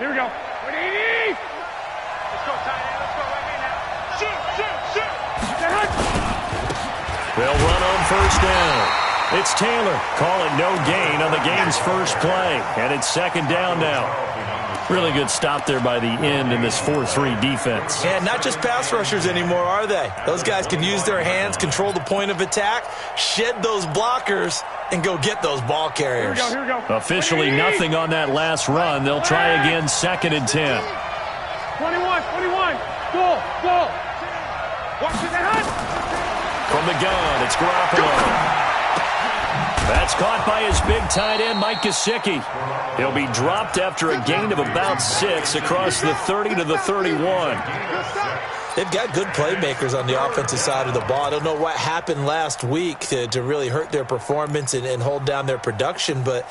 Here we go. Let's go, tight end. Let's go right here now. Shoot. They'll run on first down. It's Taylor calling no gain on the game's first play. And it's second down now. Really good stop there by the end in this 4-3 defense. And not just pass rushers anymore, are they? Those guys can use their hands, control the point of attack, shed those blockers, and go get those ball carriers. Here we go. Officially nothing on that last run. They'll try again, 2nd and 10. 21. Go. Watch it, hunt. From the gun, it's Garoppolo. That's caught by his big tight end, Mike Gesicki. He'll be dropped after a gain of about 6 across the 30 to the 31. They've got good playmakers on the offensive side of the ball. I don't know what happened last week to really hurt their performance and hold down their production, but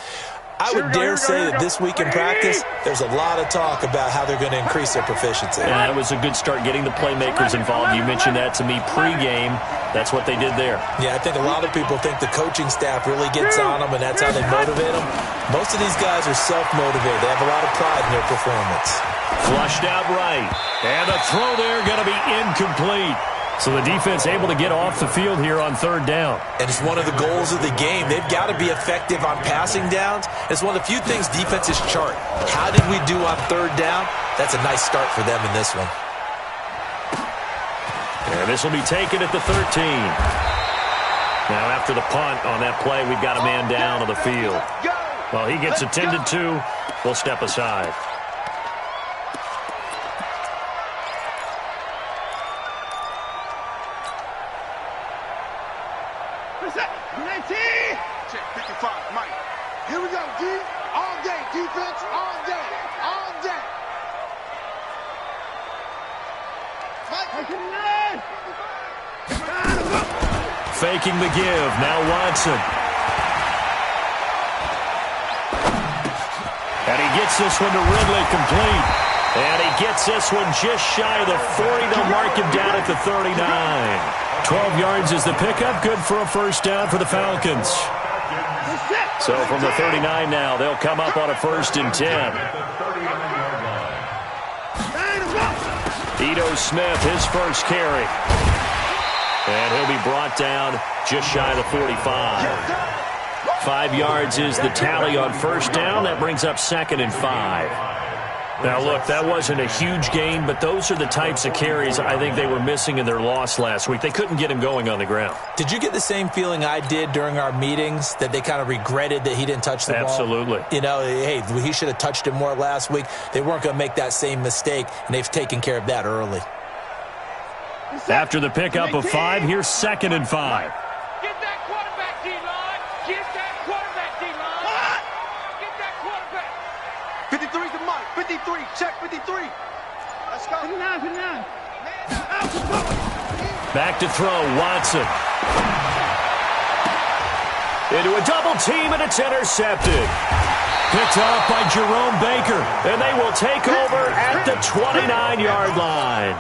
I would dare say that this week in practice, there's a lot of talk about how they're going to increase their proficiency. And that was a good start getting the playmakers involved. You mentioned that to me pregame. That's what they did there. Yeah, I think a lot of people think the coaching staff really gets on them, and that's how they motivate them. Most of these guys are self-motivated. They have a lot of pride in their performance. Flushed out right. And the throw there going to be incomplete. So the defense able to get off the field here on 3rd down. And it's one of the goals of the game. They've got to be effective on passing downs. It's one of the few things defenses chart. How did we do on 3rd down? That's a nice start for them in this one. And this will be taken at the 13. Now after the punt on that play, we've got a man down on the field. Well, he gets attended to. We'll step aside. Check 55, Mike. Here we go, D. All day, defense, all day. Faking the give. Now Watson. And he gets this one to Ridley complete. And he gets this one just shy of the 40. They'll mark him down at the 39. 12 yards is the pickup. Good for a first down for the Falcons. So from the 39 now, they'll come up on a 1st and 10. Ito Smith, his first carry. And he'll be brought down just shy of the 45. 5 yards is the tally on first down. That brings up 2nd and 5. Now, look, that wasn't a huge gain, but those are the types of carries I think they were missing in their loss last week. They couldn't get him going on the ground. Did you get the same feeling I did during our meetings, that they kind of regretted that he didn't touch the ball? Absolutely. You know, hey, he should have touched it more last week. They weren't going to make that same mistake, and they've taken care of that early. After the pickup of 5, here's 2nd and 5. Get that quarterback, D-line. Get that quarterback, D-line. Get that quarterback. 53's the Mike. 53. Check 53. Let's go. 59. Back to throw, Watson. Into a double team, and it's intercepted. Picked off by Jerome Baker, and they will take over at the 29-yard line.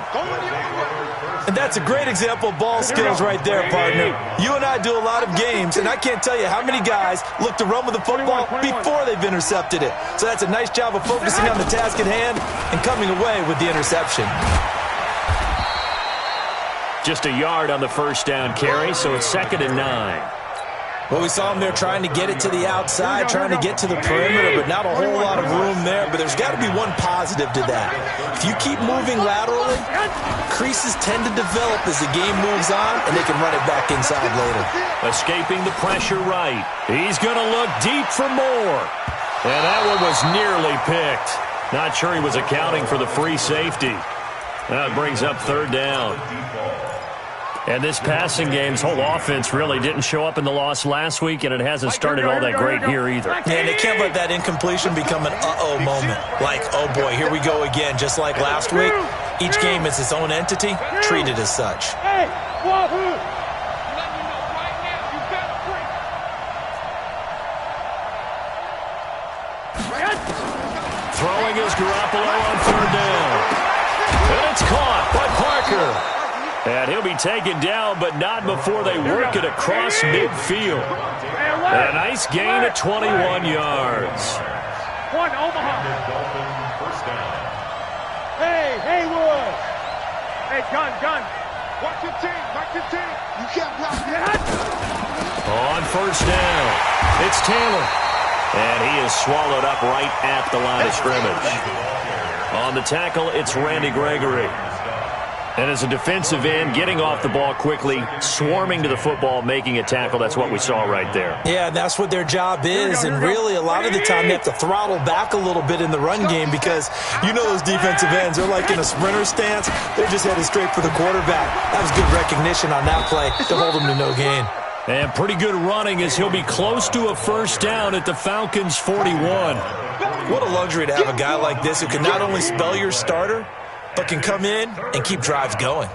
And that's a great example of ball skills right there, partner. You and I do a lot of games, and I can't tell you how many guys look to run with the football before they've intercepted it. So that's a nice job of focusing on the task at hand and coming away with the interception. Just a yard on the first down carry, so it's 2nd and 9. Well, we saw him there trying to get it to the outside, trying to get to the perimeter, but not a whole lot of room there. But there's got to be one positive to that. If you keep moving laterally, creases tend to develop as the game moves on, and they can run it back inside later. Escaping the pressure right. He's going to look deep for more. And that one was nearly picked. Not sure he was accounting for the free safety. That brings up 3rd down. And this passing game's whole offense really didn't show up in the loss last week, and it hasn't started all that great here either. Yeah, and they can't let that incompletion become an uh-oh moment. Like, oh boy, here we go again, just like last week. Each game is its own entity, treated as such. Throwing is Garoppolo on 3rd down. And it's caught by Parker. And he'll be taken down, but not before they work it across midfield. And a nice gain of 21 yards. One, Omaha. Hey, Haywood! Hey, gun! Watch your team, You can't block that! On first down, it's Taylor. And he is swallowed up right at the line of scrimmage. On the tackle, it's Randy Gregory. And as a defensive end, getting off the ball quickly, swarming to the football, making a tackle, that's what we saw right there. Yeah, that's what their job is, and really a lot of the time they have to throttle back a little bit in the run game because you know those defensive ends, they're like in a sprinter stance. They're just headed straight for the quarterback. That was good recognition on that play to hold them to no gain. And pretty good running as he'll be close to a first down at the Falcons' 41. What a luxury to have a guy like this who can not only spell your starter, but can come in and keep drives going.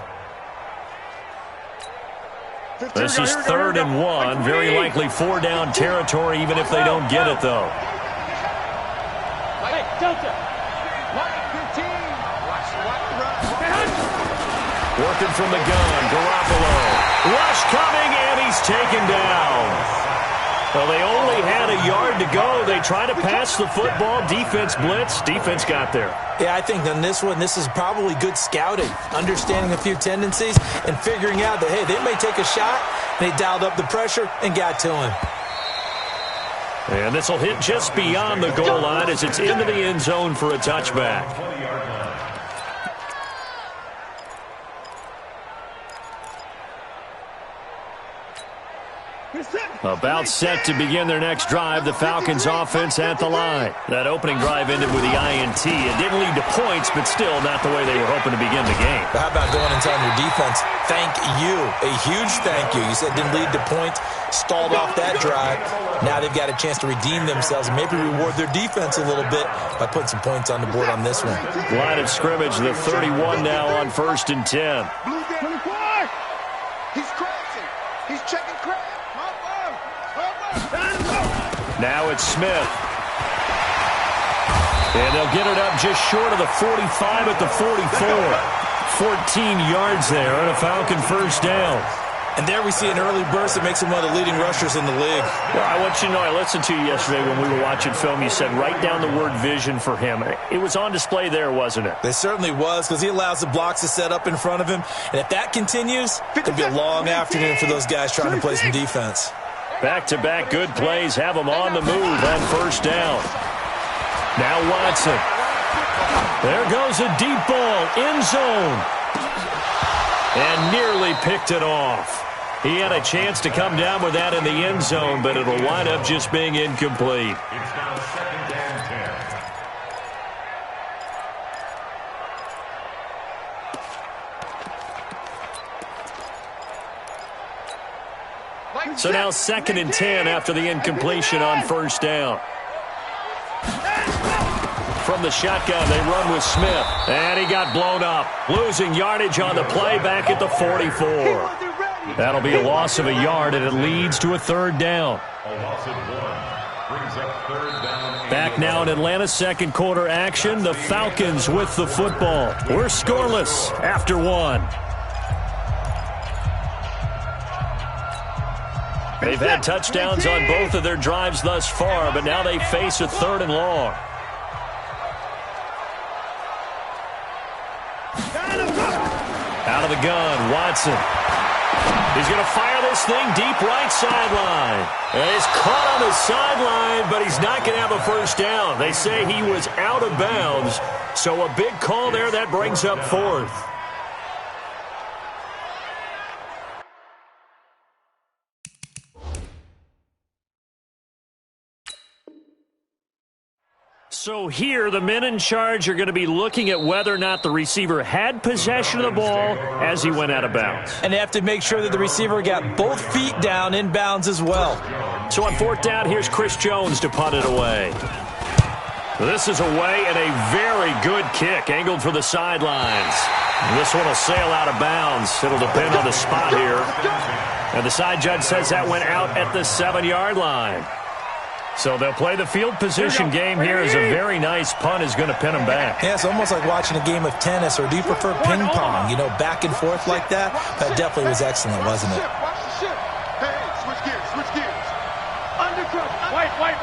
This is 3rd and 1. Very likely 4-down territory, even if they don't get it, though. Hey, Delta! Working from the gun, Garoppolo. Rush coming, and he's taken down. Well, they only had a yard to go. They try to pass the football. Defense blitz. Defense got there. Yeah, I think on this one, this is probably good scouting, understanding a few tendencies, and figuring out that, hey, they may take a shot. They dialed up the pressure and got to him. And this will hit just beyond the goal line as it's into the end zone for a touchback. About set to begin their next drive, the Falcons offense at the line. That opening drive ended with the INT. It didn't lead to points, but still not the way they were hoping to begin the game. But how about going and telling your defense, thank you, a huge thank you. You said didn't lead to points, stalled off that drive. Now they've got a chance to redeem themselves and maybe reward their defense a little bit by putting some points on the board on this one. Line of scrimmage, the 31 now on 1st and 10. He's crossing. He's checking crap. Now it's Smith. And they'll get it up just short of the 45 at the 44. 14 yards there and a Falcon first down. And there we see an early burst that makes him one of the leading rushers in the league. Well, I want you to know, I listened to you yesterday when we were watching film. You said write down the word vision for him. It was on display there, wasn't it? It certainly was, because he allows the blocks to set up in front of him. And if that continues, it'll be a long afternoon for those guys trying to play some defense. Back-to-back good plays have them on the move on first down. Now Watson. There goes a deep ball, end zone. And nearly picked it off. He had a chance to come down with that in the end zone, but it'll wind up just being incomplete. It's now 2nd and 10. So now 2nd and 10 after the incompletion on first down. From the shotgun, they run with Smith. And he got blown up. Losing yardage on the play back at the 44. That'll be a loss of a yard, and it leads to a 3rd down. A loss of 1 brings up 3rd down. Back now in Atlanta's second quarter action. The Falcons with the football. We're scoreless after 1. They've had touchdowns on both of their drives thus far, but now they face a 3rd and long. Out of the gun, Watson. He's going to fire this thing deep right sideline. And he's caught on the sideline, but he's not going to have a first down. They say he was out of bounds, so a big call there that brings up 4th. So here, the men in charge are going to be looking at whether or not the receiver had possession of the ball as he went out of bounds. And they have to make sure that the receiver got both feet down in bounds as well. So on 4th down, here's Chris Jones to punt it away. This is away and a very good kick, angled for the sidelines. This one will sail out of bounds. It'll depend on the spot here. And the side judge says that went out at the 7-yard line. So they'll play the field position game here as a very nice punt is going to pin them back. Yeah, it's almost like watching a game of tennis, or do you prefer ping pong? You know, back and forth like that? That definitely was excellent, wasn't it? Watch the ship. Hey, switch gears. Undercut. White. 49.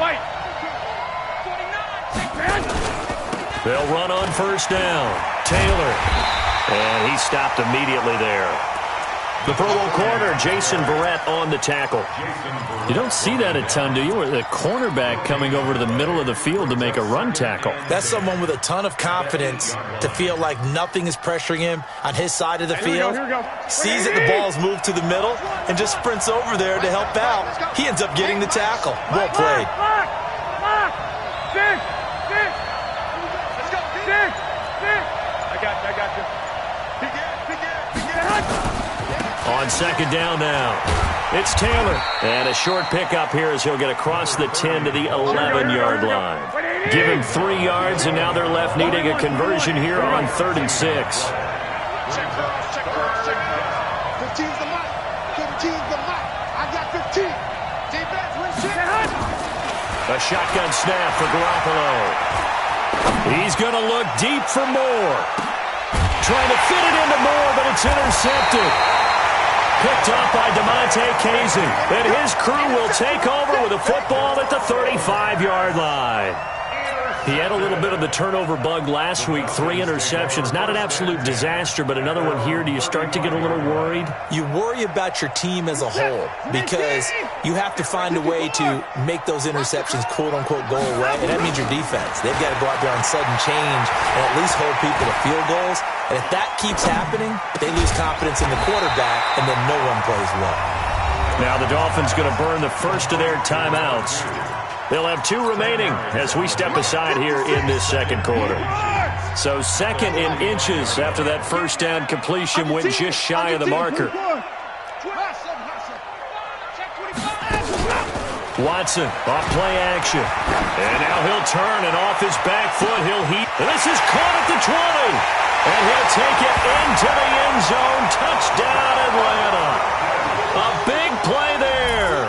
They'll run on first down. Taylor. And he stopped immediately there. The Pro Bowl corner, Jason Verrett, on the tackle. You don't see that a ton, do you? Or the cornerback coming over to the middle of the field to make a run tackle. That's someone with a ton of confidence to feel like nothing is pressuring him on his side of the field. Sees that the ball's moved to the middle and just sprints over there to help out. He ends up getting the tackle. Well played. I got you. On second down now, it's Taylor. And a short pickup here as he'll get across the 10 to the 11-yard line. Give him 3 yards, and now they're left needing a conversion here on 3rd and 6. Check cross. 15's the mic. 15's the mic. I got 15. Defense, win shit. A shotgun snap for Garoppolo. He's going to look deep for Moore. Trying to fit it into Moore, but it's intercepted. Picked up by DeMonte Casey. And his crew will take over with a football at the 35-yard line. He had a little bit of the turnover bug last week, 3 interceptions. Not an absolute disaster, but another one here. Do you start to get a little worried? You worry about your team as a whole because you have to find a way to make those interceptions, quote-unquote, go away, and that means your defense. They've got to go out there on sudden change and at least hold people to field goals. And if that keeps happening, they lose confidence in the quarterback, and then no one plays well. Now the Dolphins going to burn the first of their timeouts. They'll have 2 remaining as we step aside here in this second quarter. So 2nd in inches after that first down completion went just shy of the marker. Watson off play action. And now he'll turn, and off his back foot he'll heat. And this is caught at the 20. And he'll take it into the end zone. Touchdown, Atlanta. A big play there.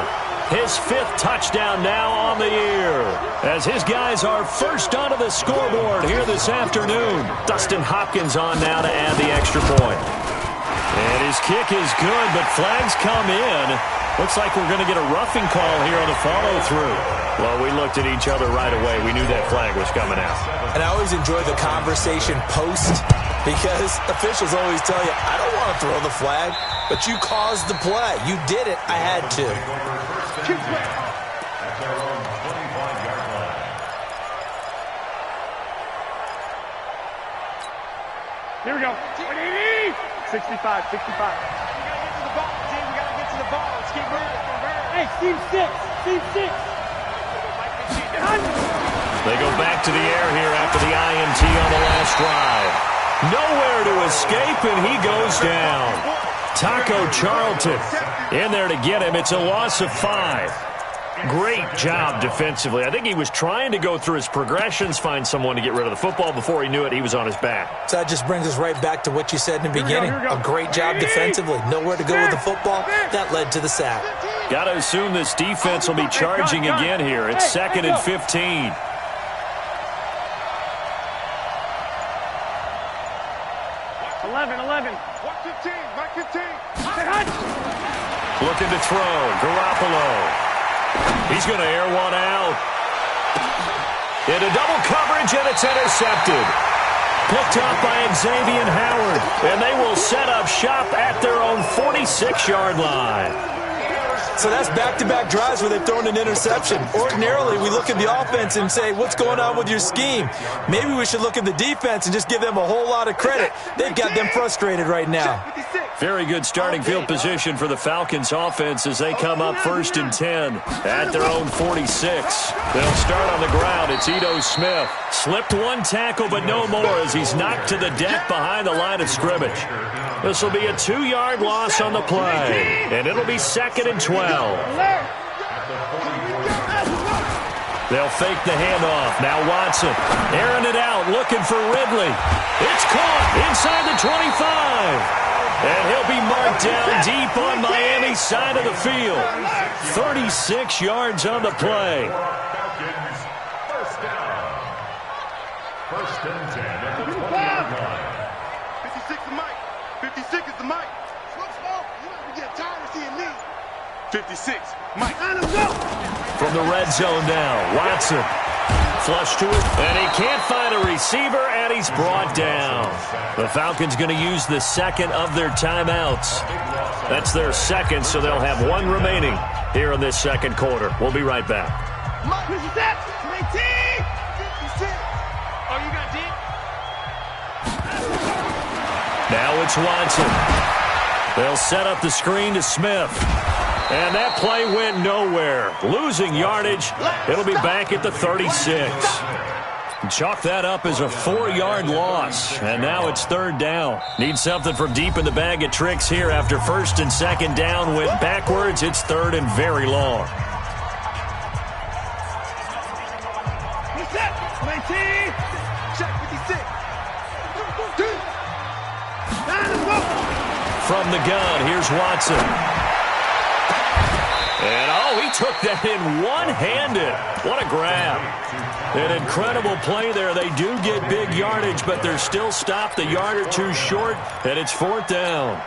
His 5th touchdown now on the year. As his guys are first onto the scoreboard here this afternoon. Dustin Hopkins on now to add the extra point. And his kick is good, but flags come in. Looks like we're going to get a roughing call here on the follow-through. Well, we looked at each other right away. We knew that flag was coming out. And I always enjoy the conversation post because officials always tell you, I don't want to throw the flag, but you caused the play. You did it. I had to. Here we go. 65. We gotta get to the ball, team. We gotta get to the ball. Let's keep moving. Hey, Steve 6. They go back to the air here after the INT on the last drive. Nowhere to escape, and he goes down. Taco Charlton in there to get him. It's a loss of 5. Great job defensively. I think he was trying to go through his progressions, find someone to get rid of the football. Before he knew it, he was on his back. So that just brings us right back to what you said in the beginning. A great job defensively. Nowhere to go with the football. That led to the sack. Got to assume this defense will be charging again here. It's 2nd and 15. Looking to throw. Garoppolo. He's going to air one out. Into double coverage, and it's intercepted. Picked up by Xavier Howard. And they will set up shop at their own 46-yard line. So that's back-to-back drives where they've thrown an interception. Ordinarily, we look at the offense and say, what's going on with your scheme? Maybe we should look at the defense and just give them a whole lot of credit. They've got them frustrated right now. Very good starting field position for the Falcons offense as they come up 1st and 10 at their own 46. They'll start on the ground. It's Ito Smith. Slipped one tackle, but no more as he's knocked to the deck behind the line of scrimmage. This will be a 2-yard loss on the play, and it'll be 2nd and 12. They'll fake the handoff. Now Watson airing it out, looking for Ridley. It's caught inside the 25. And he'll be marked down deep on Miami's side of the field. 36 yards on the play. First down. 1st and 10 at the 20-yard line. 56 is the mic. 56 is the mic. Slow. You might get tired of seeing me. 56, Mike. From the red zone now, Watson flush to it, and he can't find a receiver, and he's brought down. The Falcons going to use the second of their timeouts. That's their second, so they'll have one remaining here in this second quarter. We'll be right back. Oh, you got deep? Now it's Watson. They'll set up the screen to Smith. And that play went nowhere. Losing yardage. It'll be back at the 36. Chalk that up as a 4-yard loss. And now it's third down. Need something from deep in the bag of tricks here after first and second down went backwards. It's third and very long. From the gun, here's Watson. And, oh, he took that in one-handed. What a grab. An incredible play there. They do get big yardage, but they're still stopped a yard or two short, and it's fourth down.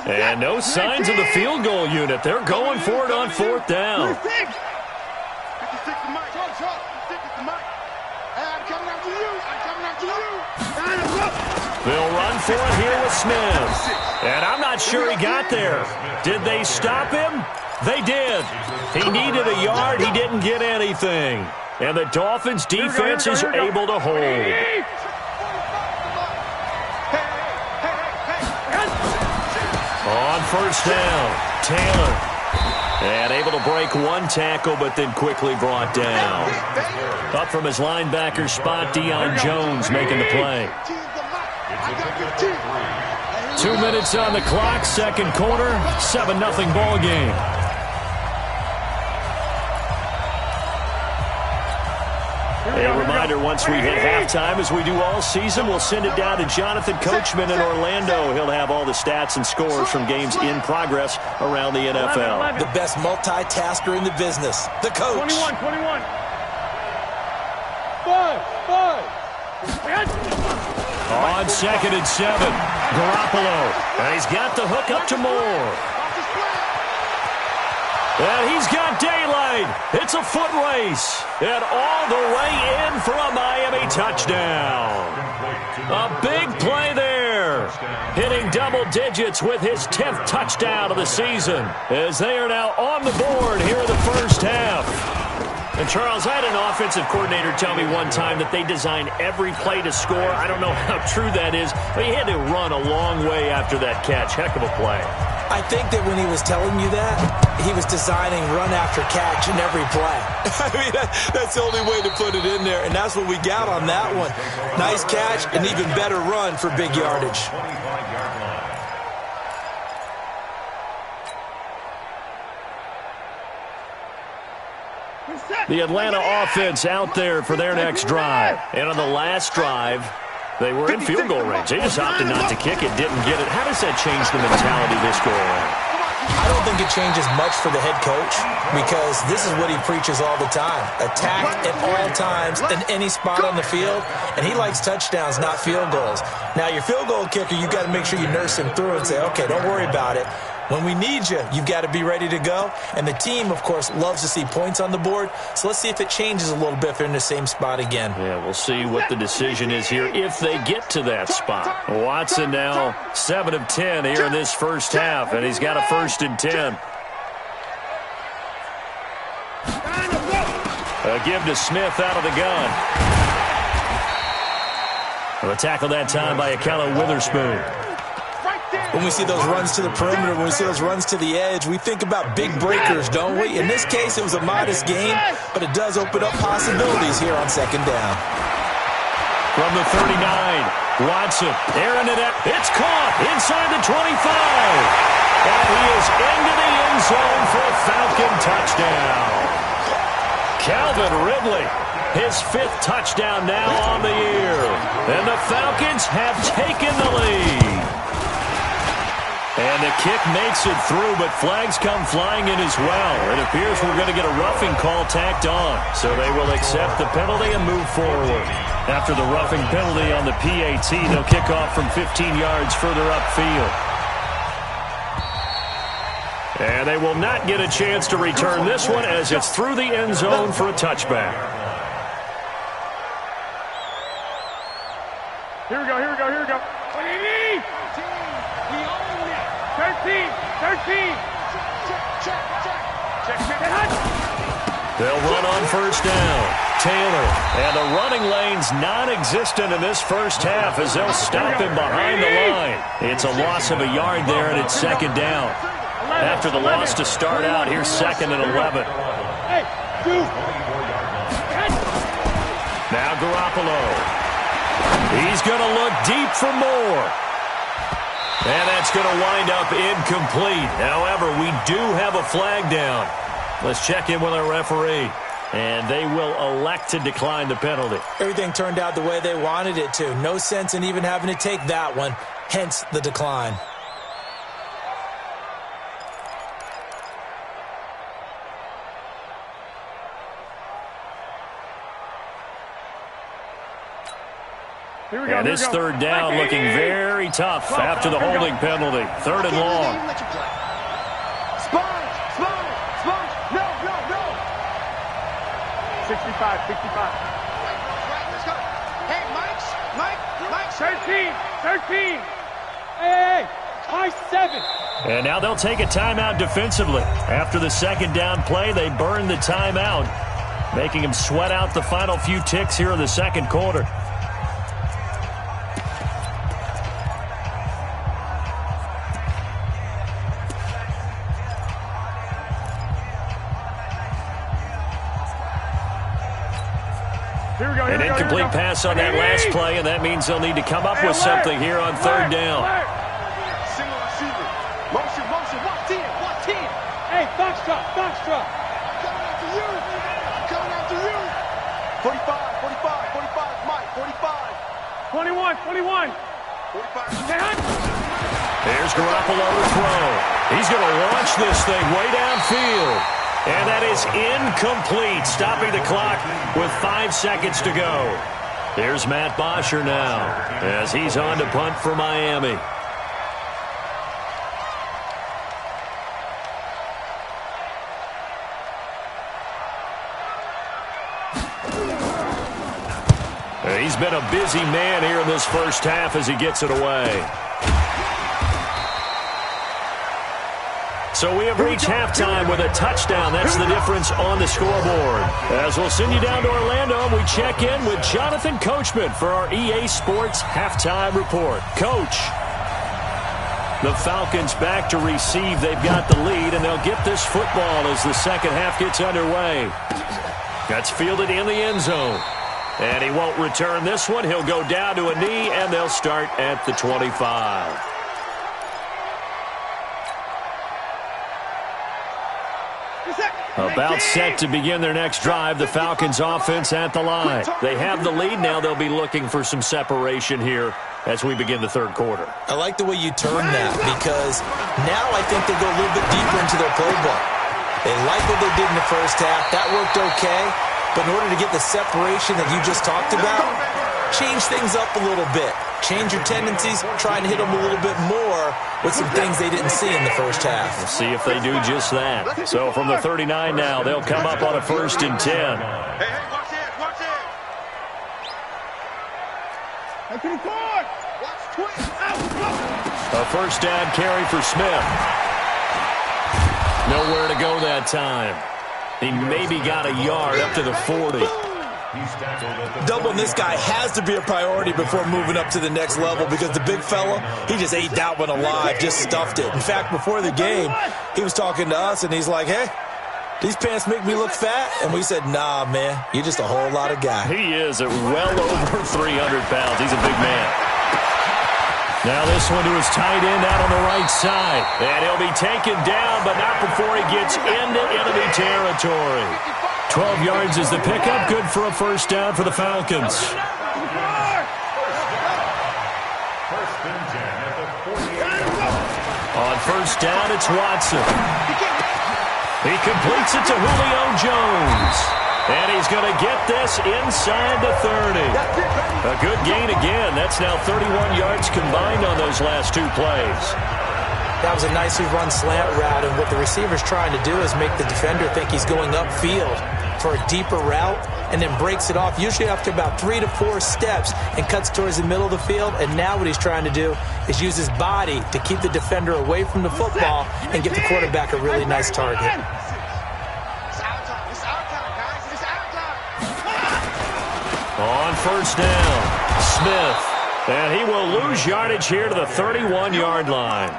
And no signs of the field goal unit. They're going for it on fourth down. They'll run for it here with Smith. And I'm not sure he got there. Did they stop him? They did. He needed a yard. He didn't get anything. And the Dolphins' defense is able to hold. On first down, Taylor. And able to break one tackle, but then quickly brought down. Up from his linebacker spot, Deion Jones making the play. 2 minutes on the clock, second quarter, 7-0 ball game. A reminder, once we hit halftime, as we do all season, we'll send it down to Jonathan Coachman in Orlando. He'll have all the stats and scores from games in progress around the NFL. The best multitasker in the business, the coach. 21. 5. On second and 7, Garoppolo. And he's got the hook up to Moore. And he's got daylight. It's a foot race. And all the way in for a Miami touchdown. A big play there. Hitting double digits with his 10th touchdown of the season. As they are now on the board here in the first half. And, Charles, I had an offensive coordinator tell me one time that they design every play to score. I don't know how true that is, but he had to run a long way after that catch. Heck of a play. I think that when he was telling you that, he was designing run after catch in every play. I mean, that's the only way to put it in there, and that's what we got on that one. Nice catch, and even better run for big yardage. The Atlanta offense out there for their next drive. And on the last drive, they were in field goal range. They just opted not to kick it, didn't get it. How does that change the mentality this go around? I don't think it changes much for the head coach because this is what he preaches all the time. Attack at all times in any spot on the field, and he likes touchdowns, not field goals. Now, your field goal kicker, you've got to make sure you nurse him through and say, okay, don't worry about it. When we need you, you've got to be ready to go. And the team, of course, loves to see points on the board. So let's see if it changes a little bit if they're in the same spot again. Yeah, we'll see what the decision is here if they get to that spot. Watson now 7 of 10 here in this first half, and he's got a 1st and 10. A give to Smith out of the gun. A tackle that time by Akello Witherspoon. When we see those runs to the perimeter, when we see those runs to the edge, we think about big breakers, don't we? In this case, it was a modest gain, but it does open up possibilities here on second down. From the 39, Watson, airing it out. It's caught inside the 25. And he is into the end zone for a Falcon touchdown. Calvin Ridley, his 5th touchdown now on the year. And the Falcons have taken the lead. And the kick makes it through, but flags come flying in as well. It appears we're going to get a roughing call tacked on. So they will accept the penalty and move forward. After the roughing penalty on the PAT, they'll kick off from 15 yards further upfield. And they will not get a chance to return this one as it's through the end zone for a touchback. Here we go. 13. They'll run on first down. Taylor, and the running lane's non-existent in this first half as they'll stop him behind the line. It's a loss of a yard there, and it's second down. After the loss to start out, here's 2nd and 11. Now Garoppolo. He's going to look deep for more. And that's going to wind up incomplete. However, we do have a flag down. Let's check in with our referee. And they will elect to decline the penalty. Everything turned out the way they wanted it to. No sense in even having to take that one. Hence the decline. And this third down looking very tough after the holding penalty. 3rd and long. Sponge. No. 65. Let's go. Hey, Mike. 13. Hey, high 7. And now they'll take a timeout defensively. After the second down play, they burn the timeout, making them sweat out the final few ticks here in the second quarter. An incomplete pass on that last play, and that means they'll need to come up with something here on 3rd down. Single receiver. Motion. Watch 10. Hey, box drop. Coming after you. 45, Mike. 45. 21. 45. There's Garoppolo to throw. He's going to launch this thing way downfield. And that is incomplete, stopping the clock with 5 seconds to go. Here's Matt Bosher now as he's on to punt for Miami. He's been a busy man here in this first half as he gets it away. So we have reached halftime with a touchdown. That's the difference on the scoreboard. As we'll send you down to Orlando, we check in with Jonathan Coachman for our EA Sports Halftime Report. Coach, the Falcons back to receive. They've got the lead, and they'll get this football as the second half gets underway. That's fielded in the end zone. And he won't return this one. He'll go down to a knee, and they'll start at the 25. About set to begin their next drive, the Falcons offense at the line. They have the lead now. They'll be looking for some separation here as we begin the third quarter. I like the way you turn that because now I think they go a little bit deeper into their playbook. They like what they did in the first half. That worked okay. But in order to get the separation that you just talked about, change things up a little bit. Change your tendencies, try and hit them a little bit more with some things they didn't see in the first half. We'll see if they do just that. So from the 39 now, they'll come up on a 1st and 10. Hey, watch it. A 1st down carry for Smith. Nowhere to go that time. He maybe got a yard up to the 40. Doubling this guy has to be a priority before moving up to the next level because the big fella, he just ate that one alive, just stuffed it. In fact, before the game, he was talking to us, and he's like, hey, these pants make me look fat? And we said, nah, man, you're just a whole lot of guy. He is at well over 300 pounds. He's a big man. Now this one to his tight end out on the right side. And he'll be taken down, but not before he gets into enemy territory. 12 yards is the pickup. Good for a 1st down for the Falcons. On 1st down, it's Watson. He completes it to Julio Jones. And he's going to get this inside the 30. A good gain again. That's now 31 yards combined on those last 2 plays. That was a nicely run slant route, and what the receiver's trying to do is make the defender think he's going upfield for a deeper route, and then breaks it off, usually after about 3 to 4 steps, and cuts towards the middle of the field. And now what he's trying to do is use his body to keep the defender away from the football and give the quarterback a really nice target. On first down, Smith. And he will lose yardage here to the 31-yard line.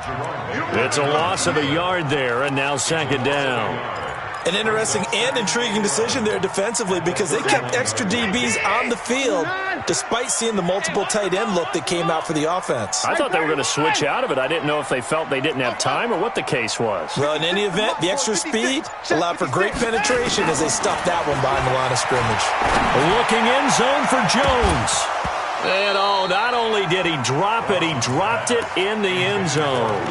It's a loss of a yard there, and now second down. An interesting and intriguing decision there defensively, because they kept extra DBs on the field despite seeing the multiple tight end look that came out for the offense. I thought they were going to switch out of it. I didn't know if they felt they didn't have time or what the case was. Well, in any event, the extra speed allowed for great penetration as they stuffed that one behind the line of scrimmage. Looking end zone for Jones. And oh, not only did he drop it, he dropped it in the end zone.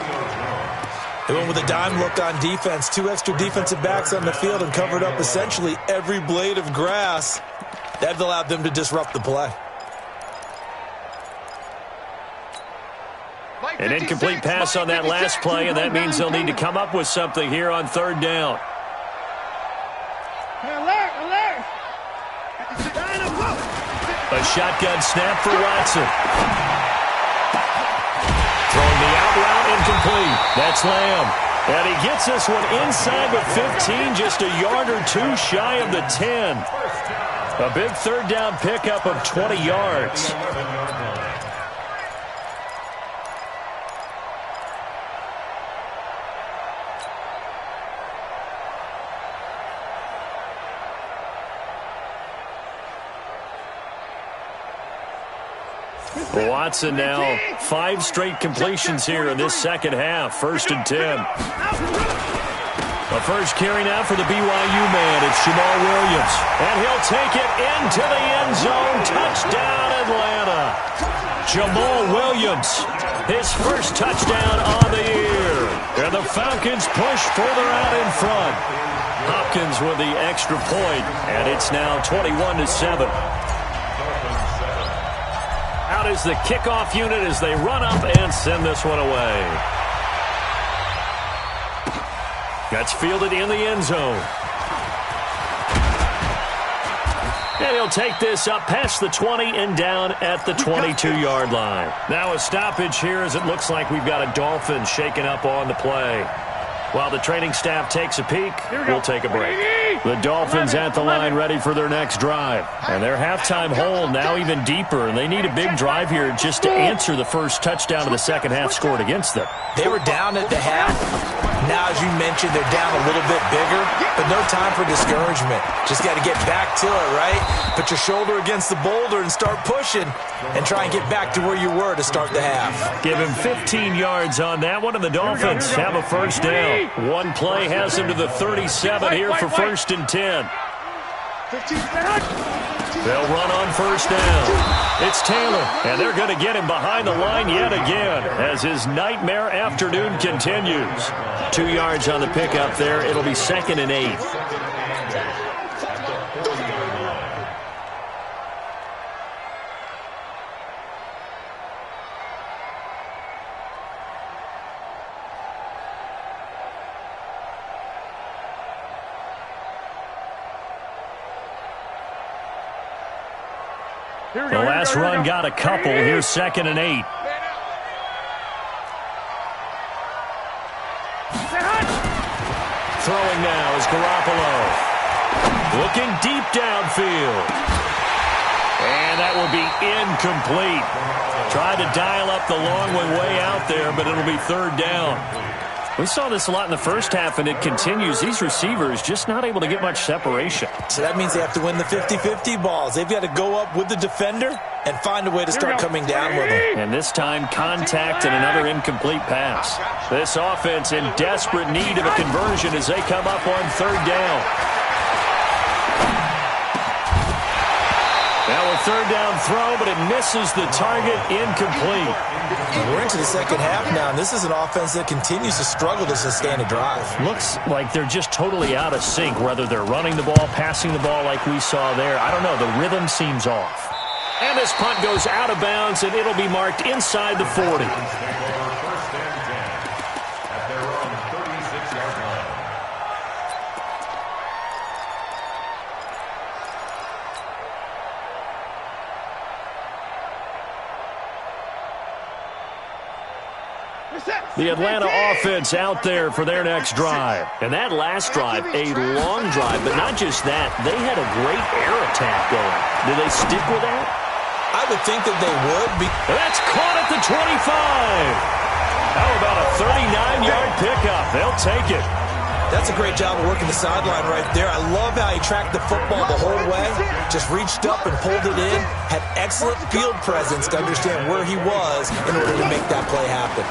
They went with a dime look on defense. 2 extra defensive backs on the field and covered up essentially every blade of grass. That allowed them to disrupt the play. An incomplete pass on that last play, and that means they'll need to come up with something here on third down. A shotgun snap for Watson. Throwing the out route incomplete. That's Lamb. And he gets this one inside the 15, just a yard or 2 shy of the 10. A big third down pickup of 20 yards. Watson now 5 straight completions here in this second half. 1st and 10. The first carry now for the BYU man. It's Jamal Williams. And he'll take it into the end zone. Touchdown, Atlanta. Jamal Williams, his first touchdown on the year. And the Falcons push further out in front. Hopkins with the extra point, and it's now 21-7. Out is the kickoff unit as they run up and send this one away. That's fielded in the end zone. And he'll take this up past the 20 and down at the 22-yard line. Now a stoppage here as it looks like we've got a Dolphin shaken up on the play. While the training staff takes a peek, we'll take a break. The Dolphins at the line ready for their next drive. And their halftime hole now even deeper, and they need a big drive here just to answer the first touchdown of the second half scored against them. They were down at the half. Now, as you mentioned, they're down a little bit bigger, but no time for discouragement. Just got to get back to it, right? Put your shoulder against the boulder and start pushing and try and get back to where you were to start the half. Give him 15 yards on that one, and the Dolphins have a first down. One play has him to the 37 here for 1st and 10. They'll run on first down. It's Taylor, and they're going to get him behind the line yet again as his nightmare afternoon continues. 2 yards on the pickup there. It'll be 2nd and 8. The last run got a couple. Here's 2nd and 8. Throwing now is Garoppolo. Looking deep downfield. And that will be incomplete. Tried to dial up the long one way out there, but it'll be 3rd down. We saw this a lot in the first half, and it continues. These receivers just not able to get much separation. So that means they have to win the 50-50 balls. They've got to go up with the defender and find a way to start coming down with them. And this time, contact and another incomplete pass. This offense in desperate need of a conversion as they come up on 3rd down. Now a 3rd down throw, but it misses the target, incomplete. We're into the second half now, and this is an offense that continues to struggle to sustain a drive. Looks like they're just totally out of sync, whether they're running the ball, passing the ball like we saw there. I don't know. The rhythm seems off. And this punt goes out of bounds, and it'll be marked inside the 40. The Atlanta offense out there for their next drive. And that last drive, a long drive, but not just that. They had a great air attack going. Do they stick with that? I would think that they would. That's caught at the 25. How about a 39-yard pickup? They'll take it. That's a great job of working the sideline right there. I love how he tracked the football the whole way, just reached up and pulled it in, had excellent field presence to understand where he was in order to make that play happen.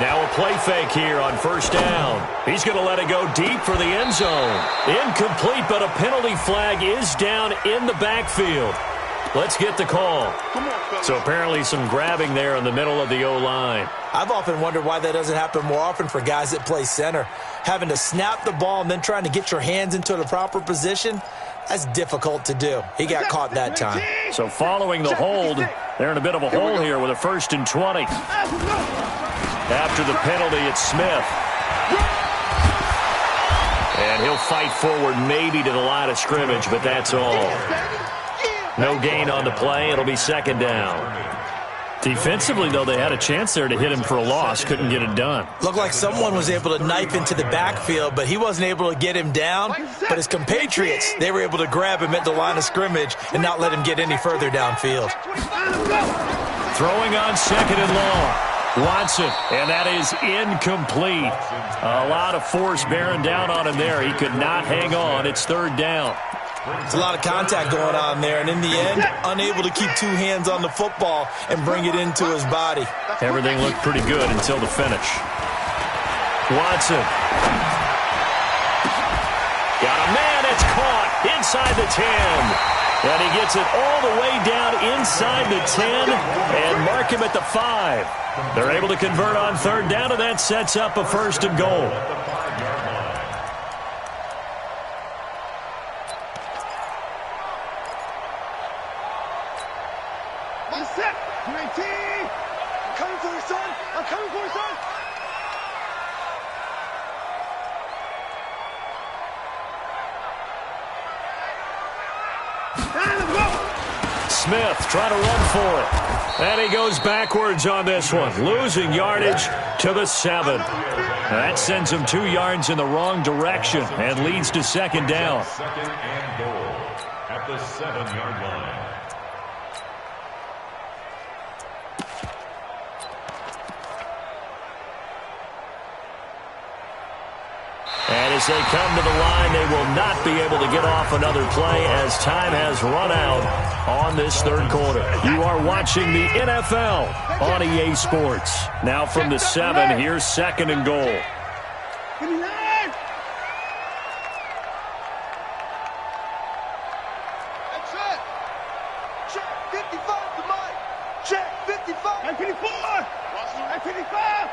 Now a play fake here on first down. He's going to let it go deep for the end zone. Incomplete, but a penalty flag is down in the backfield. Let's get the call. So apparently some grabbing there in the middle of the O-line. I've often wondered why that doesn't happen more often for guys that play center. Having to snap the ball and then trying to get your hands into the proper position, that's difficult to do. He got caught that time. So following the hold, they're in a bit of a hole here with a 1st and 20. After the penalty, it's Smith. And he'll fight forward maybe to the line of scrimmage, but that's all. No gain on the play. It'll be 2nd down. Defensively, though, they had a chance there to hit him for a loss. Couldn't get it done. Looked like someone was able to knife into the backfield, but he wasn't able to get him down. But his compatriots, they were able to grab him at the line of scrimmage and not let him get any further downfield. Throwing on 2nd and long. Watson, and that is incomplete. A lot of force bearing down on him there. He could not hang on. It's 3rd down. There's a lot of contact going on there, and in the end, unable to keep 2 hands on the football and bring it into his body. Everything looked pretty good until the finish. Watson. Got a man. It's caught inside the 10. And he gets it all the way down inside the 10 and mark him at the 5. They're able to convert on 3rd down, and that sets up a 1st and goal. Smith trying to run for it. And he goes backwards on this one, losing yardage to the 7. That sends him 2 yards in the wrong direction and leads to 2nd down. 2nd and goal at the 7-yard line. And as they come to the line, they will not be able to get off another play as time has run out on this 3rd quarter. You are watching the NFL on EA Sports. Now from the 7, here's 2nd and goal. Check 55 to Mike. Check 55. 54. 55.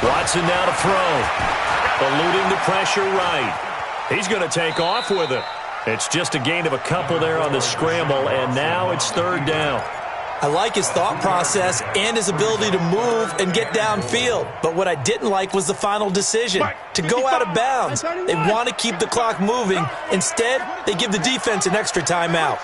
Watson now to throw. Eluding the pressure right. He's going to take off with it. It's just a gain of a couple there on the scramble, and now it's 3rd down. I like his thought process and his ability to move and get downfield. But what I didn't like was the final decision, to go out of bounds. They want to keep the clock moving. Instead, they give the defense an extra timeout.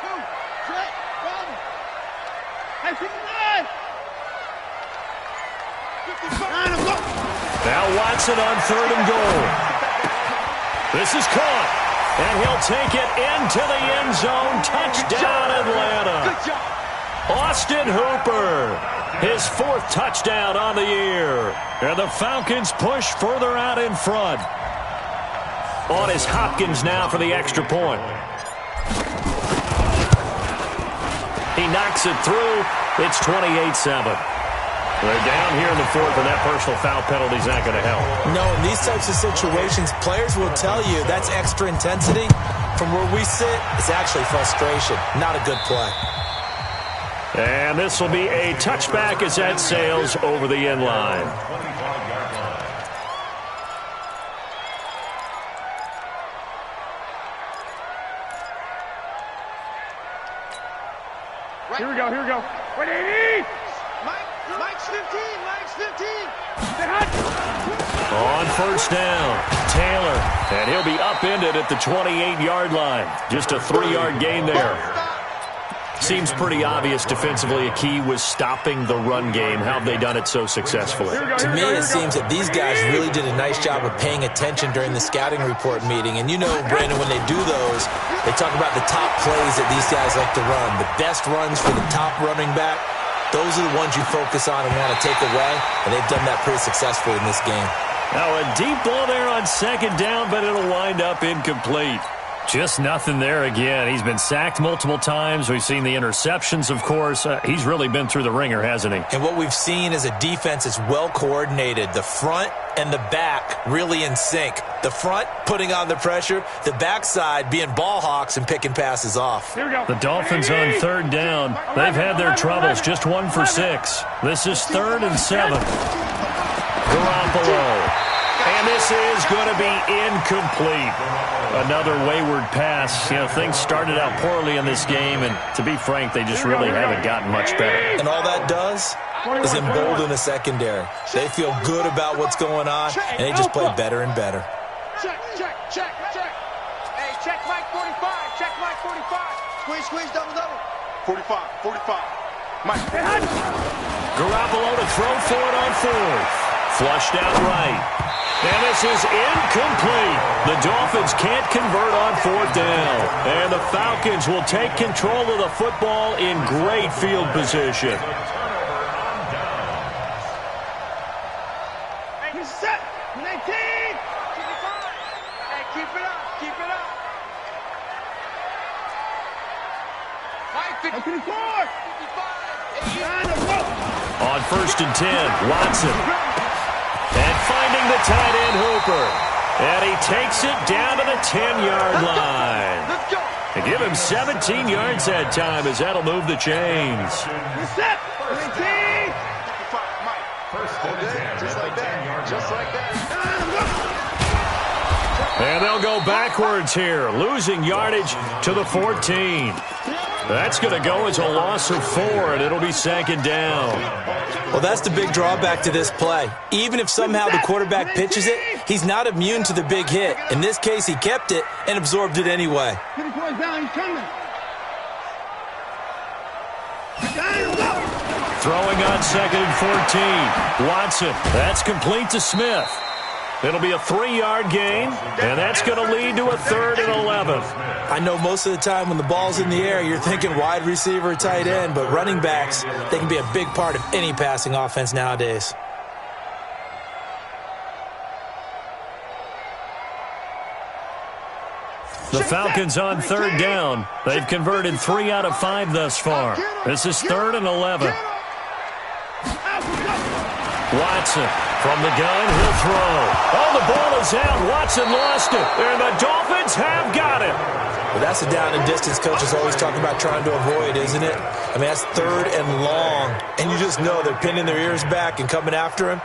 Now Watson on 3rd and goal. This is caught, and he'll take it into the end zone. Touchdown, Atlanta. Austin Hooper, his 4th touchdown on the year. And the Falcons push further out in front. On is Hopkins now for the extra point. He knocks it through. It's 28-7. They're down here in the 4th, and that personal foul penalty is not going to help. No, in these types of situations, players will tell you that's extra intensity. From where we sit, it's actually frustration. Not a good play. And this will be a touchback as that sails over the end line. Here we go, here we go. 180! Mike's 15, Mike's 15! On 1st down, Taylor, and he'll be upended at the 28-yard line. Just a 3-yard gain there. Seems pretty obvious defensively a key was stopping the run game. How have they done it so successfully? To me, it seems that these guys really did a nice job of paying attention during the scouting report meeting. And you know, Brandon, when they do those, they talk about the top plays that these guys like to run. The best runs for the top running back, those are the ones you focus on and want to take away. And they've done that pretty successfully in this game. Now a deep ball there on second down, but it'll wind up incomplete. Just nothing there again. He's been sacked multiple times. We've seen the interceptions, of course. He's really been through the ringer, hasn't he? And what we've seen is a defense that's well coordinated. The front and the back really in sync. The front putting on the pressure, the backside being ball hawks and picking passes off. The Dolphins on third down. They've had their troubles, just 1 for 6. This is 3rd and 7. Garoppolo. And this is going to be incomplete. Another wayward pass. You know, things started out poorly in this game, and to be frank, they just really haven't gotten much better. And all that does is embolden the secondary. They feel good about what's going on, and they just play better and better. Check. Hey, check Mike 45. Check Mike 45. Squeeze, double. 45. Mike. Garoppolo to throw for it on 4th. Flushed out right. And this is incomplete. The Dolphins can't convert on 4th down. And the Falcons will take control of the football in great field position. Hey, set. 19. Hey, keep it up. Mike 54. On 1st and 10, Watson. And finding the tight end Hooper. And he takes it down to the 10-yard line. Let's go. And give him 17 yards that time, as that'll move the chains. Set. 19. Just like that. And they'll go backwards here, losing yardage to the 14. That's going to go as a loss of 4, and it'll be 2nd down. Well, that's the big drawback to this play. Even if somehow the quarterback pitches it, he's not immune to the big hit. In this case, he kept it and absorbed it anyway. Throwing on 2nd and 14. Watson, that's complete to Smith. It'll be a 3-yard gain, and that's going to lead to a 3rd and 11. I know most of the time when the ball's in the air, you're thinking wide receiver, tight end, but running backs, they can be a big part of any passing offense nowadays. The Falcons on 3rd down. They've converted 3 out of 5 thus far. This is 3rd and 11. Watson from the gun, he'll throw. Oh, the ball is out. Watson lost it, and the Dolphins have got it. Well, that's a down and distance coaches always talk about trying to avoid, isn't it? I mean, that's 3rd and long, and you just know they're pinning their ears back and coming after him,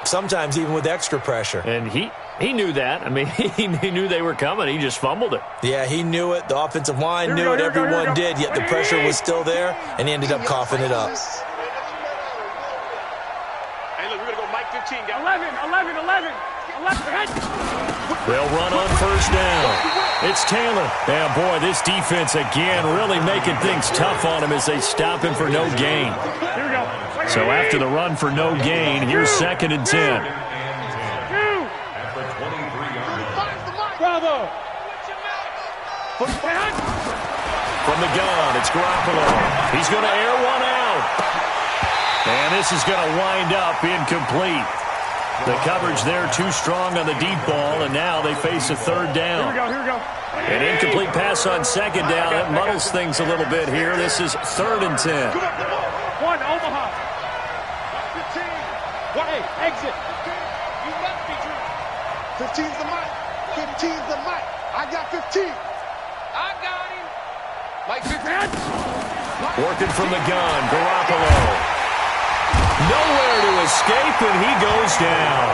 sometimes even with extra pressure. And he knew that. I mean, he knew they were coming. He just fumbled it. Yeah, he knew it. The offensive line knew it. Everyone did, yet the pressure was still there, and he ended up coughing it up. Hey, look, we're going to go Mike 15. 11. They'll run on 1st down. It's Taylor. Yeah, boy, this defense again really making things tough on him as they stop him for no gain. So after the run for no gain, here's 2nd and 10. Bravo. From the gun, it's Garoppolo. He's going to air one out. And this is going to wind up incomplete. The coverage there too strong on the deep ball, and now they face a 3rd down. Here we go. An incomplete pass on 2nd down. That muddles things a little bit here. This is 3rd and 10. 1, Omaha. 15. Hey, exit. You left me, Drew. 15's the mic. 15's the mic. I got 15. I got him. Mike 15. Working from the gun, Garoppolo. Nowhere to escape, and he goes down.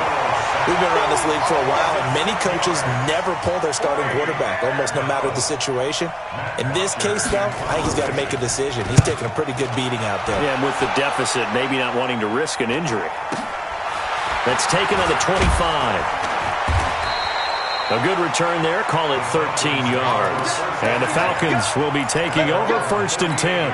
We've been around this league for a while, and many coaches never pull their starting quarterback, almost no matter the situation. In this case, though, I think he's got to make a decision. He's taking a pretty good beating out there. Yeah, and with the deficit, maybe not wanting to risk an injury. That's taken on the 25. A good return there. Call it 13 yards. And the Falcons will be taking over 1st and 10.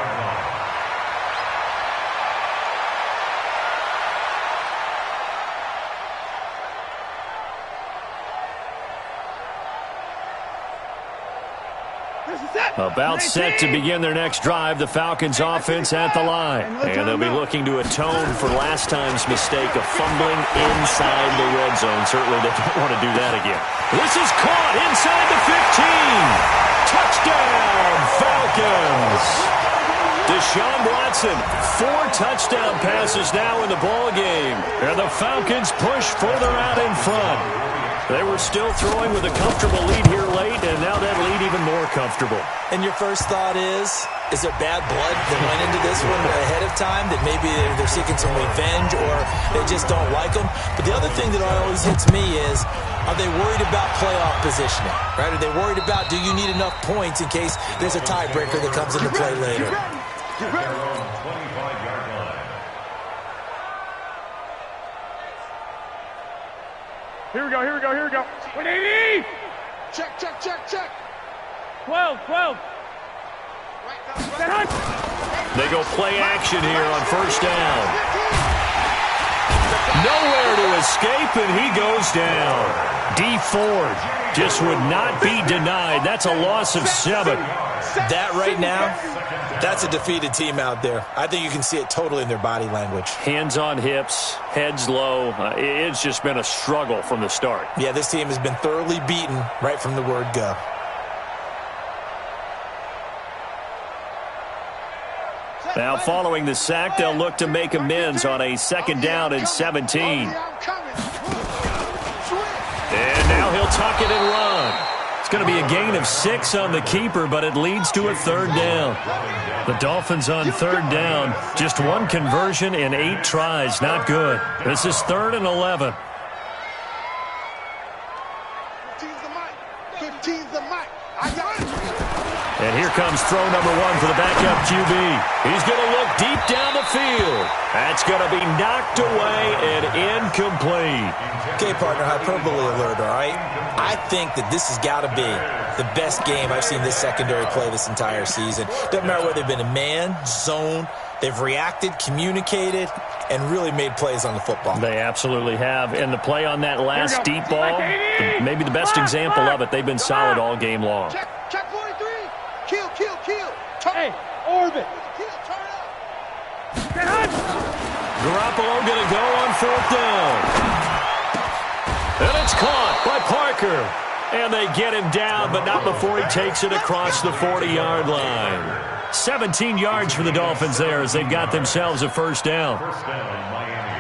About set to begin their next drive, the Falcons offense at the line. And they'll be looking to atone for last time's mistake of fumbling inside the red zone. Certainly they don't want to do that again. This is caught inside the 15. Touchdown, Falcons. Deshaun Watson, 4 touchdown passes now in the ball game. And the Falcons push further out in front. They were still throwing with a comfortable lead here late, and now that lead even more comfortable. And your first thought is there bad blood that went into this one ahead of time, that maybe they're seeking some revenge or they just don't like them? But the other thing that always hits me is, are they worried about playoff positioning? Right? Are they worried about, do you need enough points in case there's a tiebreaker that comes into play later? Here we go. 180! Check. 12. They go play action here on 1st down. Nowhere to escape, and he goes down. D Ford just would not be denied. That's a loss of 7. That right now, that's a defeated team out there. I think you can see it totally in their body language. Hands on hips, heads low. It's just been a struggle from the start. Yeah, this team has been thoroughly beaten right from the word go. Now, following the sack, they'll look to make amends on a 2nd down and 17. And now he'll tuck it and run. It's going to be a gain of 6 on the keeper, but it leads to a 3rd down. The Dolphins on 3rd down. Just 1 conversion in 8 tries. Not good. This is 3rd and 11. 15's the mic. I got it. And here comes throw number 1 for the backup QB. He's going to look deep down the field. That's going to be knocked away and incomplete. Okay, partner, hyperbole alert, all right? I think that this has got to be the best game I've seen this secondary play this entire season. Doesn't matter whether they've been a man, zone, they've reacted, communicated, and really made plays on the football. They absolutely have. And the play on that last deep ball, maybe the best example of it, they've been solid all game long. Check 43. Kill. Hey, orbit. Turn up. Garoppolo going to go on 4th down. And it's caught by Parker. And they get him down, but not before he takes it across the 40-yard line. 17 yards for the Dolphins there as they've got themselves a 1st down. First down, Miami.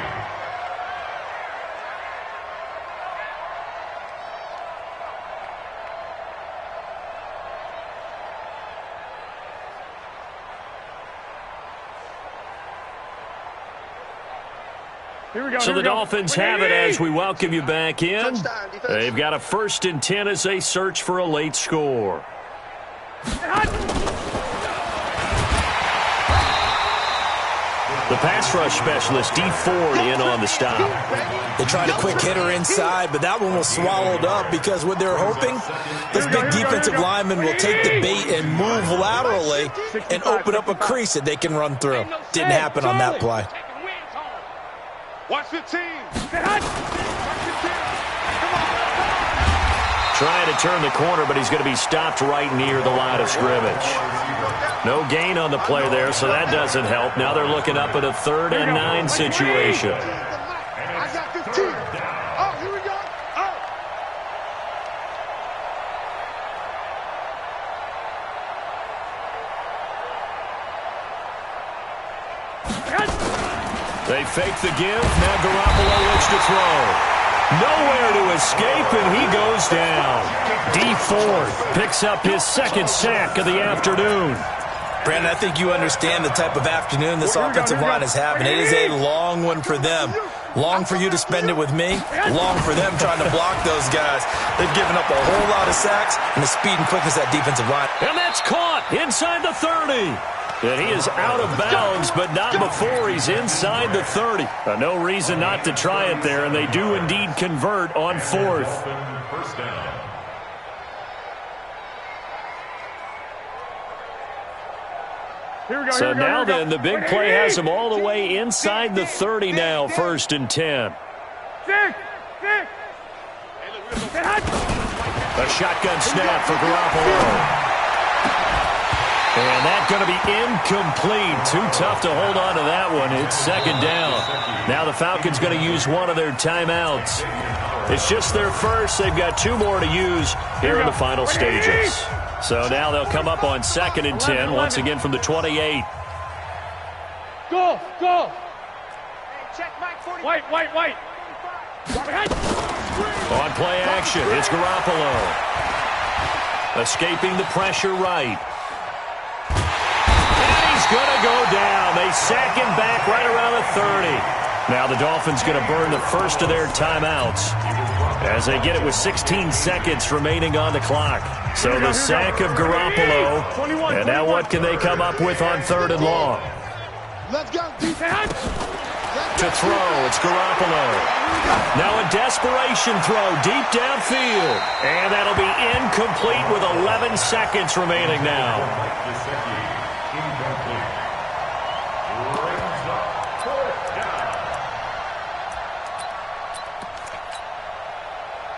So the Dolphins have it as we welcome you back in. They've got a 1st and 10 as they search for a late score. The pass rush specialist, D Ford, in on the stop. They tried a quick hitter inside, but that one was swallowed up because what they're hoping, this big defensive lineman will take the bait and move laterally and open up a crease that they can run through. Didn't happen on that play. Watch 15. Trying to turn the corner, but he's going to be stopped right near the line of scrimmage. No gain on the play there, so that doesn't help. Now they're looking up at a 3rd and 9 situation. I got 15. Oh, here we go. They fake the give. Now Garoppolo looks to throw. Nowhere to escape, and he goes down. D Ford picks up his 2nd sack of the afternoon. Brandon, I think you understand the type of afternoon this offensive line is having. It is a long one for them. Long for you to spend it with me. Long for them trying to block those guys. They've given up a whole lot of sacks and the speed and quickness of that defensive line. And that's caught inside the 30. And he is out of bounds, but not before he's inside the 30. No reason not to try it there, and they do indeed convert on 4th. First down. So now then, the big play has him all the way inside the 30 now, 1st and 10. A shotgun snap for Garoppolo. And that's going to be incomplete. Too tough to hold on to that one. It's 2nd down. Now the Falcons going to use one of their timeouts. It's just their first. They've got 2 more to use here in the final stages. So now they'll come up on 2nd and 10, once again from the 28. Go! Check Mike 40. White. On play action, it's Garoppolo. Escaping the pressure right. And he's going to go down. They sack him back right around the 30. Now the Dolphins going to burn the first of their timeouts as they get it with 16 seconds remaining on the clock. So the sack of Garoppolo. And now what can they come up with on 3rd and long? Let's go. To throw, it's Garoppolo. Now a desperation throw deep downfield. And that'll be incomplete with 11 seconds remaining now.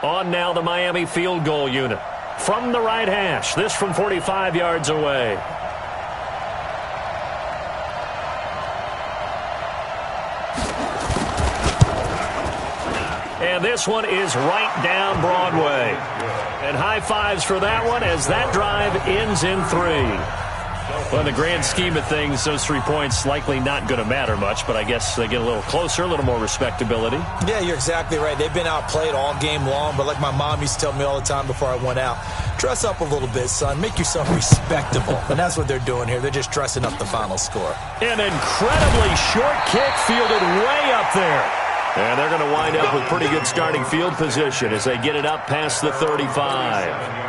On now the Miami field goal unit. From the right hash, this from 45 yards away. And this one is right down Broadway. And high fives for that one as that drive ends in 3. Well, in the grand scheme of things, those 3 points likely not going to matter much, but I guess they get a little closer, a little more respectability. Yeah, you're exactly right. They've been outplayed all game long, but like my mom used to tell me all the time before I went out, dress up a little bit, son. Make yourself respectable. And that's what they're doing here. They're just dressing up the final score. An incredibly short kick fielded way up there. And they're going to wind up with pretty good starting field position as they get it up past the 35.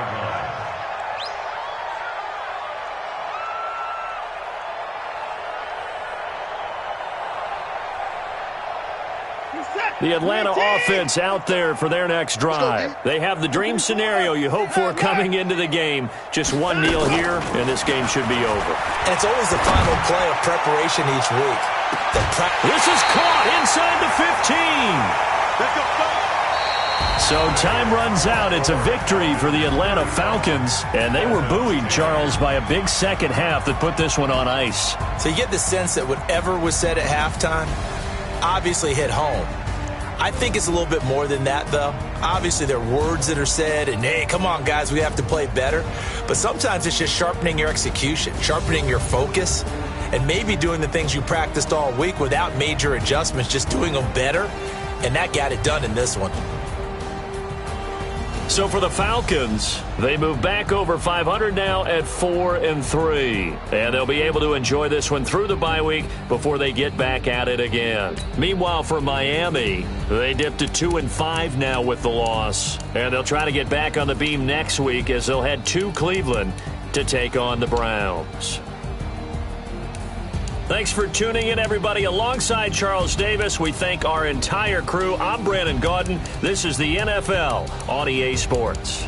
The Atlanta offense out there for their next drive. They have the dream scenario you hope for coming into the game. Just one kneel here, and this game should be over. And it's always the final play of preparation each week. This is caught inside the 15. So time runs out. It's a victory for the Atlanta Falcons. And they were buoyed, Charles, by a big second half that put this one on ice. So you get the sense that whatever was said at halftime obviously hit home. I think it's a little bit more than that, though. Obviously, there are words that are said, and, hey, come on, guys, we have to play better. But sometimes it's just sharpening your execution, sharpening your focus, and maybe doing the things you practiced all week without major adjustments, just doing them better. And that got it done in this one. So for the Falcons, they move back over 500 now at 4-3. And they'll be able to enjoy this one through the bye week before they get back at it again. Meanwhile, for Miami, they dipped to 2-5 now with the loss. And they'll try to get back on the beam next week as they'll head to Cleveland to take on the Browns. Thanks for tuning in, everybody. Alongside Charles Davis, we thank our entire crew. I'm Brandon Gaudin. This is the NFL on EA Sports.